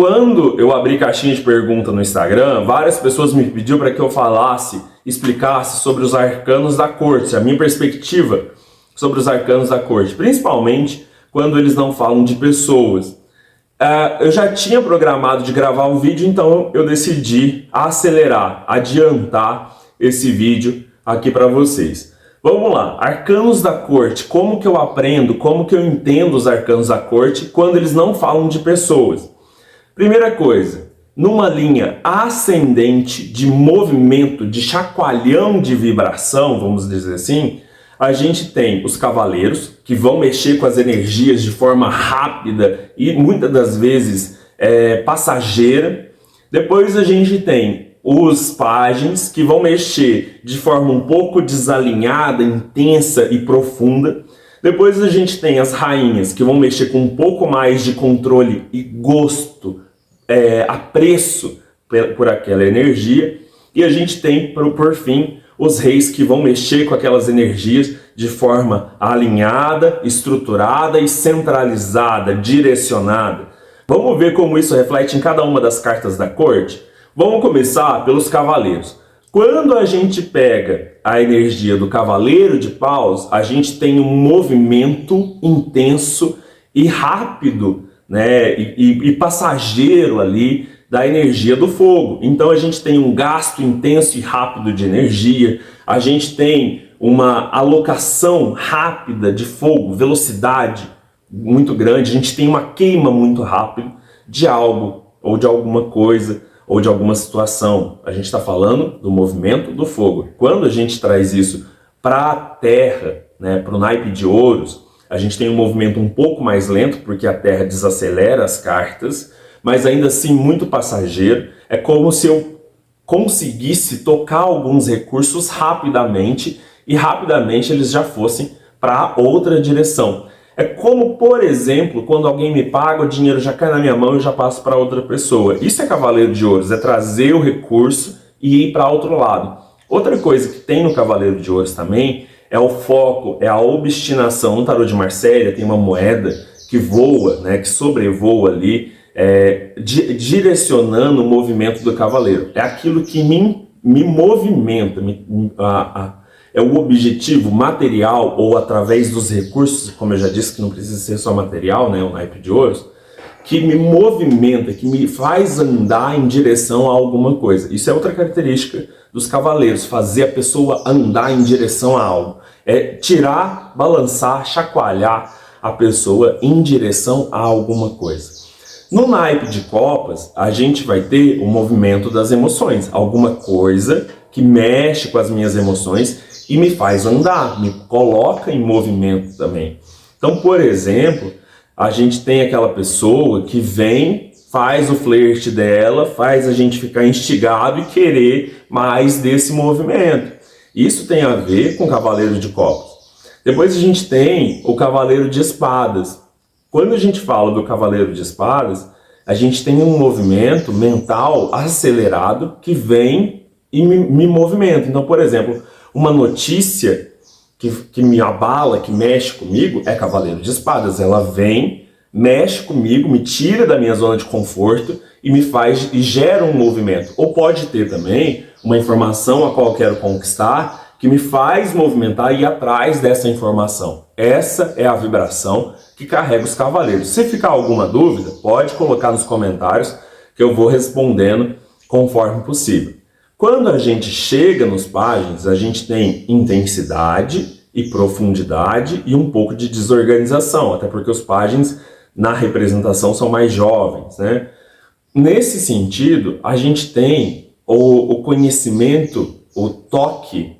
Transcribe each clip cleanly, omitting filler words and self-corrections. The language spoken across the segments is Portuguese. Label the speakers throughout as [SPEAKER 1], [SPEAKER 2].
[SPEAKER 1] Quando eu abri caixinha de pergunta no Instagram, várias pessoas me pediram para que eu falasse, explicasse sobre os arcanos da corte, a minha perspectiva sobre os arcanos da corte, principalmente quando eles não falam de pessoas. Eu já tinha programado de gravar um vídeo, então eu decidi acelerar, adiantar esse vídeo aqui para vocês. Vamos lá, arcanos da corte, como que eu aprendo, como que eu entendo os arcanos da corte quando eles não falam de pessoas? Primeira coisa, numa linha ascendente de movimento, de chacoalhão de vibração, vamos dizer assim, a gente tem os cavaleiros, que vão mexer com as energias de forma rápida e muitas das vezes passageira. Depois a gente tem os pajens, que vão mexer de forma um pouco desalinhada, intensa e profunda. Depois a gente tem as rainhas, que vão mexer com um pouco mais de controle e gosto, apreço por aquela energia. E a gente tem, por fim, os reis, que vão mexer com aquelas energias de forma alinhada, estruturada e centralizada, direcionada. Vamos ver como isso reflete em cada uma das cartas da corte? Vamos começar pelos cavaleiros. Quando a gente pega a energia do cavaleiro de paus, a gente tem um movimento intenso e rápido, né, e passageiro ali da energia do fogo. Então a gente tem um gasto intenso e rápido de energia, a gente tem uma alocação rápida de fogo, velocidade muito grande, a gente tem uma queima muito rápida de algo, ou de alguma coisa, ou de alguma situação. A gente está falando do movimento do fogo. Quando a gente traz isso para a Terra, né, para o naipe de ouros, a gente tem um movimento um pouco mais lento, porque a Terra desacelera as cartas, mas ainda assim muito passageiro. É como se eu conseguisse tocar alguns recursos rapidamente, e rapidamente eles já fossem para outra direção. É como, por exemplo, quando alguém me paga, o dinheiro já cai na minha mão e eu já passo para outra pessoa. Isso é Cavaleiro de Ouros, é trazer o recurso e ir para outro lado. Outra coisa que tem no Cavaleiro de Ouros também é o foco, é a obstinação. No Tarô de Marsella tem uma moeda que voa, né, que sobrevoa ali, direcionando o movimento do cavaleiro. É aquilo que me movimenta, é o objetivo material, ou através dos recursos, como eu já disse, que não precisa ser só material, né, o naipe de ouros, que me movimenta, que me faz andar em direção a alguma coisa. Isso é outra característica dos cavaleiros, fazer a pessoa andar em direção a algo. É tirar, balançar, chacoalhar a pessoa em direção a alguma coisa. No naipe de copas, a gente vai ter o movimento das emoções, alguma coisa que mexe com as minhas emoções e me faz andar, me coloca em movimento também. Então, por exemplo, a gente tem aquela pessoa que vem, faz o flerte dela, faz a gente ficar instigado e querer mais desse movimento. Isso tem a ver com o cavaleiro de copas. Depois a gente tem o cavaleiro de espadas. Quando a gente fala do cavaleiro de espadas, a gente tem um movimento mental acelerado que vem e me movimenta. Então, por exemplo, uma notícia que me abala, que mexe comigo, é cavaleiro de espadas. Ela vem, mexe comigo, me tira da minha zona de conforto e me faz, e gera um movimento. Ou pode ter também uma informação a qual eu quero conquistar, que me faz movimentar e ir atrás dessa informação. Essa é a vibração que carrega os cavaleiros. Se ficar alguma dúvida, pode colocar nos comentários que eu vou respondendo conforme possível. Quando a gente chega nos pajens, a gente tem intensidade e profundidade e um pouco de desorganização, até porque os pajens na representação são mais jovens, né? Nesse sentido, a gente tem o conhecimento, o toque,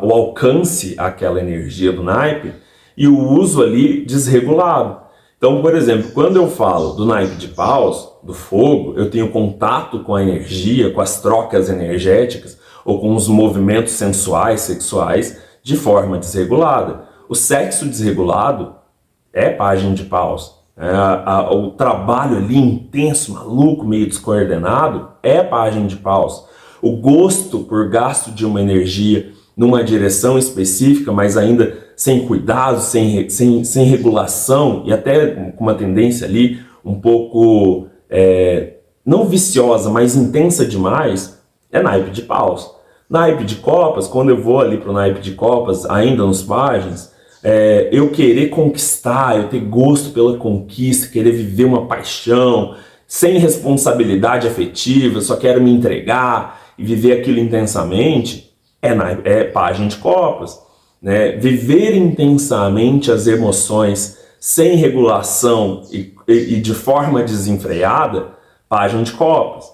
[SPEAKER 1] o alcance àquela energia do naipe e o uso ali desregulado. Então, por exemplo, quando eu falo do naipe de paus, do fogo, eu tenho contato com a energia, com as trocas energéticas ou com os movimentos sensuais, sexuais, de forma desregulada. O sexo desregulado é pajem de paus. O trabalho ali intenso, maluco, meio descoordenado, é pajem de paus. O gosto por gasto de uma energia numa direção específica, mas ainda sem cuidado, sem regulação e até com uma tendência ali um pouco não viciosa, mas intensa demais, é naipe de paus. Naipe de copas, quando eu vou ali pro naipe de copas, ainda nos páginas, eu querer conquistar, eu ter gosto pela conquista, querer viver uma paixão, sem responsabilidade afetiva, só quero me entregar e viver aquilo intensamente, é página de copas, né? Viver intensamente as emoções sem regulação e de forma desenfreada, página de copas.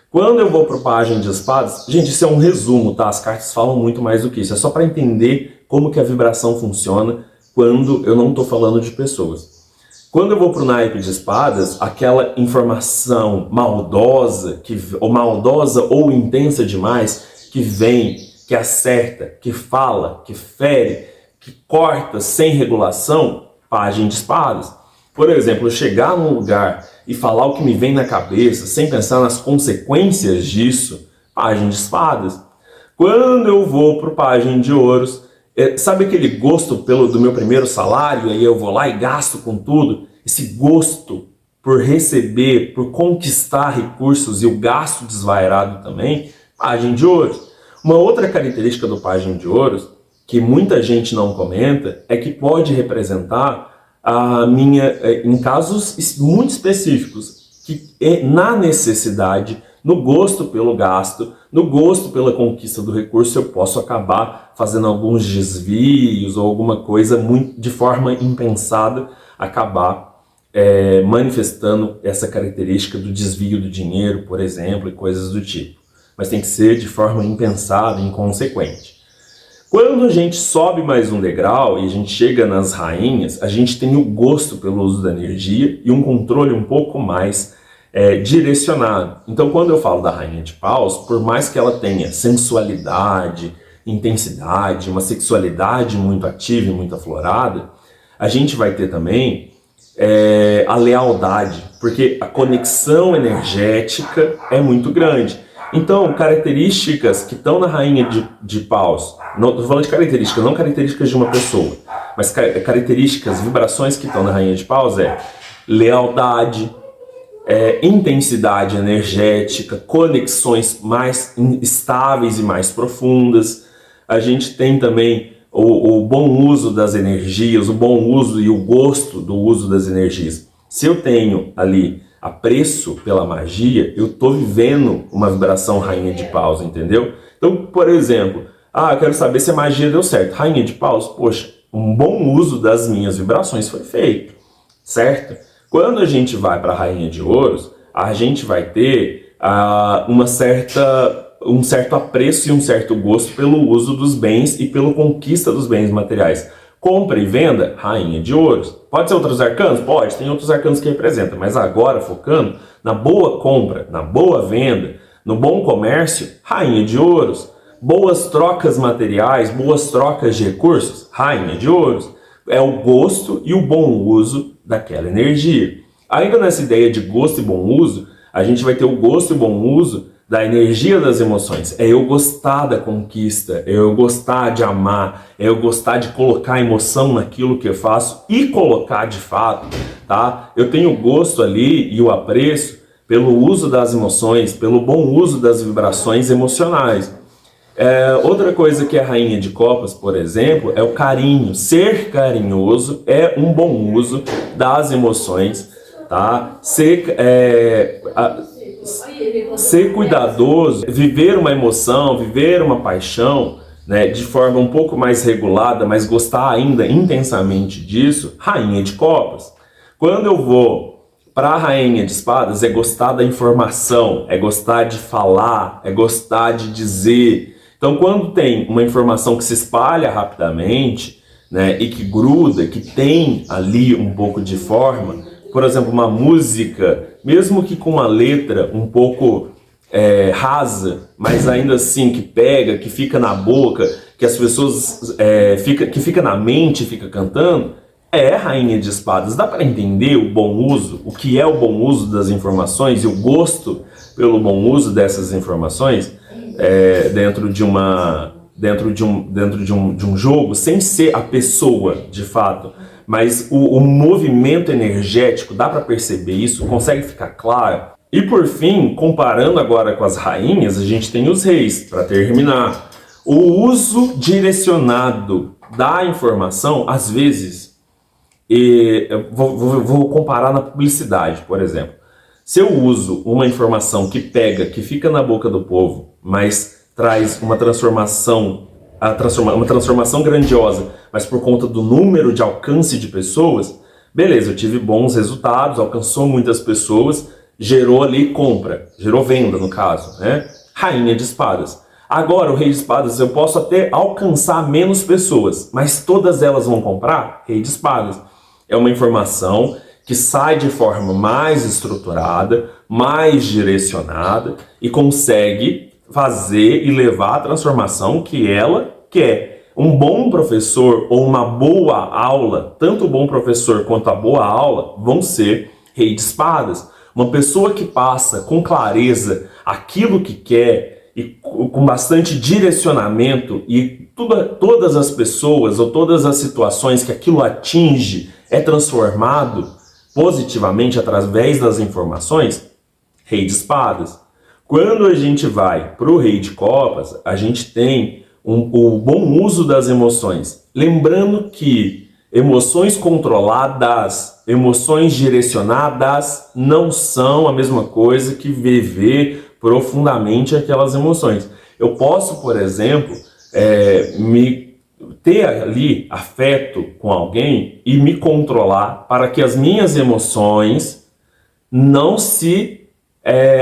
[SPEAKER 1] Quando eu vou para o página de espadas, gente, isso é um resumo, tá? As cartas falam muito mais do que isso, é só para entender como que a vibração funciona quando eu não estou falando de pessoas. Quando eu vou para o naipe de espadas, aquela informação maldosa, maldosa ou intensa demais, que vem, que acerta, que fala, que fere, que corta sem regulação, página de espadas. Por exemplo, eu chegar num lugar e falar o que me vem na cabeça, sem pensar nas consequências disso, página de espadas. Quando eu vou para o página de ouros, sabe aquele gosto do meu primeiro salário, aí eu vou lá e gasto com tudo? Esse gosto por receber, por conquistar recursos e o gasto desvairado também, página de ouros. Uma outra característica do página de ouros, que muita gente não comenta, é que pode representar em casos muito específicos, que é na necessidade, no gosto pelo gasto, no gosto pela conquista do recurso, eu posso acabar fazendo alguns desvios ou alguma coisa de forma impensada, acabar manifestando essa característica do desvio do dinheiro, por exemplo, e coisas do tipo. Mas tem que ser de forma impensada, inconsequente. Quando a gente sobe mais um degrau e a gente chega nas rainhas, a gente tem o gosto pelo uso da energia e um controle um pouco mais direcionado. Então, quando eu falo da rainha de paus, por mais que ela tenha sensualidade, intensidade, uma sexualidade muito ativa e muito aflorada, a gente vai ter também a lealdade, porque a conexão energética é muito grande. Então, características que estão na rainha de paus, estou falando de características, não características de uma pessoa, mas características, vibrações que estão na rainha de paus lealdade, intensidade energética, conexões mais estáveis e mais profundas. A gente tem também o bom uso das energias, o bom uso e o gosto do uso das energias. Se eu tenho ali apreço pela magia, eu estou vivendo uma vibração rainha de paus, entendeu? Então, por exemplo, eu quero saber se a magia deu certo. Rainha de paus, poxa, um bom uso das minhas vibrações foi feito, certo? Quando a gente vai para a rainha de ouros, a gente vai ter um certo apreço e um certo gosto pelo uso dos bens e pela conquista dos bens materiais. Compra e venda, rainha de ouros. Pode ser outros arcanos? Pode, tem outros arcanos que representam, mas agora focando na boa compra, na boa venda, no bom comércio, rainha de ouros. Boas trocas materiais, boas trocas de recursos, rainha de ouros. É o gosto e o bom uso daquela energia. Ainda nessa ideia de gosto e bom uso, a gente vai ter o gosto e o bom uso da energia das emoções. É eu gostar da conquista, é eu gostar de amar, é eu gostar de colocar emoção naquilo que eu faço e colocar de fato, tá? Eu tenho o gosto ali e o apreço pelo uso das emoções, pelo bom uso das vibrações emocionais. Outra coisa que é a rainha de copas, por exemplo, é o carinho. Ser carinhoso é um bom uso das emoções, tá? Ser cuidadoso, viver uma emoção, viver uma paixão, né, de forma um pouco mais regulada, mas gostar ainda intensamente disso, rainha de copas. Quando eu vou para a rainha de espadas, é gostar da informação, é gostar de falar, é gostar de dizer. Então, quando tem uma informação que se espalha rapidamente, né, e que gruda, que tem ali um pouco de forma, por exemplo, uma música, mesmo que com uma letra um pouco rasa, mas ainda assim que pega, que fica na boca, que as pessoas que fica na mente, fica cantando, é rainha de espadas. Dá para entender o bom uso, o que é o bom uso das informações e o gosto pelo bom uso dessas informações dentro de um jogo, sem ser a pessoa de fato, mas o movimento energético, dá para perceber isso? Consegue ficar claro? E por fim, comparando agora com as rainhas, a gente tem os reis, para terminar. O uso direcionado da informação, às vezes, vou comparar na publicidade, por exemplo. Se eu uso uma informação que pega, que fica na boca do povo, mas traz uma transformação grandiosa, mas por conta do número de alcance de pessoas, beleza, eu tive bons resultados, alcançou muitas pessoas, gerou ali compra, gerou venda no caso, né? Rainha de espadas. Agora o rei de espadas eu posso até alcançar menos pessoas, mas todas elas vão comprar? Rei de espadas. É uma informação que sai de forma mais estruturada, mais direcionada e consegue fazer e levar a transformação que ela quer. Um bom professor ou uma boa aula, tanto o bom professor quanto a boa aula vão ser rei de espadas. Uma pessoa que passa com clareza aquilo que quer e com bastante direcionamento e todas as pessoas ou todas as situações que aquilo atinge é transformado positivamente através das informações, rei de espadas. Quando a gente vai para o rei de copas, a gente tem o bom uso das emoções. Lembrando que emoções controladas, emoções direcionadas não são a mesma coisa que viver profundamente aquelas emoções. Eu posso, por exemplo, me ter ali afeto com alguém e me controlar para que as minhas emoções não se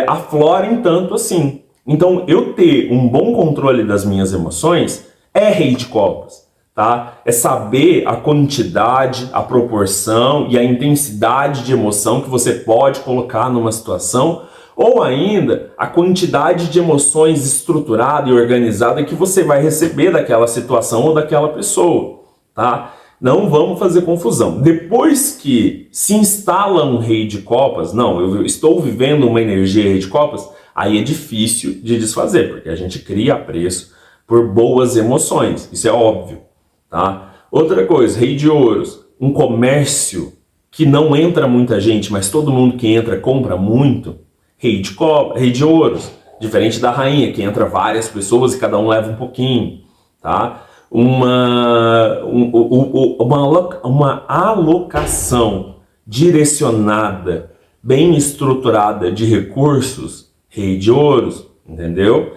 [SPEAKER 1] aflorem tanto assim. Então, eu ter um bom controle das minhas emoções é rei de copas. Tá? É saber a quantidade, a proporção e a intensidade de emoção que você pode colocar numa situação, ou ainda a quantidade de emoções estruturada e organizada que você vai receber daquela situação ou daquela pessoa. Tá? Não vamos fazer confusão. Depois que se instala um rei de copas, não, eu estou vivendo uma energia rei de copas, aí é difícil de desfazer, porque a gente cria apreço por boas emoções, isso é óbvio. Tá? Outra coisa, rei de ouros, um comércio que não entra muita gente, mas todo mundo que entra compra muito, rei de ouros, diferente da rainha, que entra várias pessoas e cada um leva um pouquinho. Tá? Uma alocação direcionada, bem estruturada de recursos, rei de ouros, entendeu?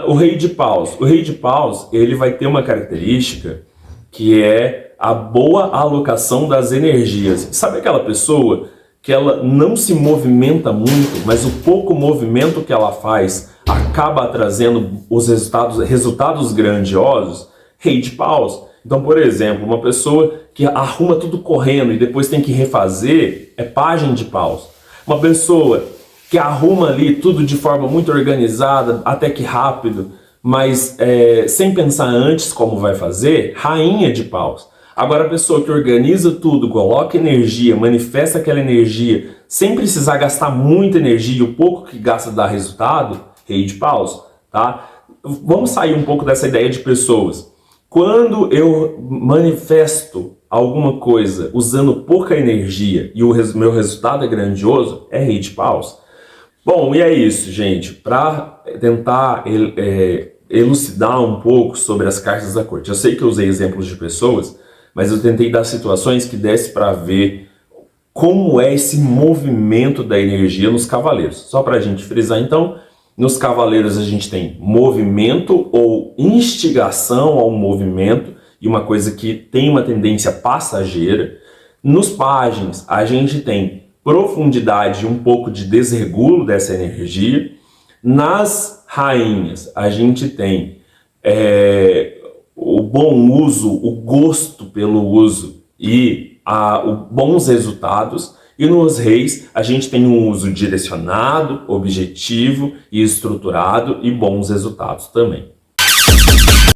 [SPEAKER 1] O rei de paus. O rei de paus, ele vai ter uma característica que é a boa alocação das energias. Sabe aquela pessoa que ela não se movimenta muito, mas o pouco movimento que ela faz acaba trazendo os resultados grandiosos? Rei de paus. Então, por exemplo, uma pessoa que arruma tudo correndo e depois tem que refazer é pajem de paus. Uma pessoa que arruma ali tudo de forma muito organizada, até que rápido, mas sem pensar antes como vai fazer, rainha de paus. Agora a pessoa que organiza tudo, coloca energia, manifesta aquela energia, sem precisar gastar muita energia, o pouco que gasta dá resultado, rei de paus. Tá? Vamos sair um pouco dessa ideia de pessoas. Quando eu manifesto alguma coisa usando pouca energia e o meu resultado é grandioso, é rei de paus. Bom, e é isso, gente. Para tentar elucidar um pouco sobre as cartas da corte. Eu sei que eu usei exemplos de pessoas, mas eu tentei dar situações que desse para ver como é esse movimento da energia nos cavaleiros. Só para a gente frisar, então, nos cavaleiros a gente tem movimento ou instigação ao movimento, e uma coisa que tem uma tendência passageira. Nos pajens a gente tem profundidade e um pouco de desregulo dessa energia. Nas rainhas, a gente tem o bom uso, o gosto pelo uso e bons resultados. E nos reis, a gente tem um uso direcionado, objetivo e estruturado e bons resultados também.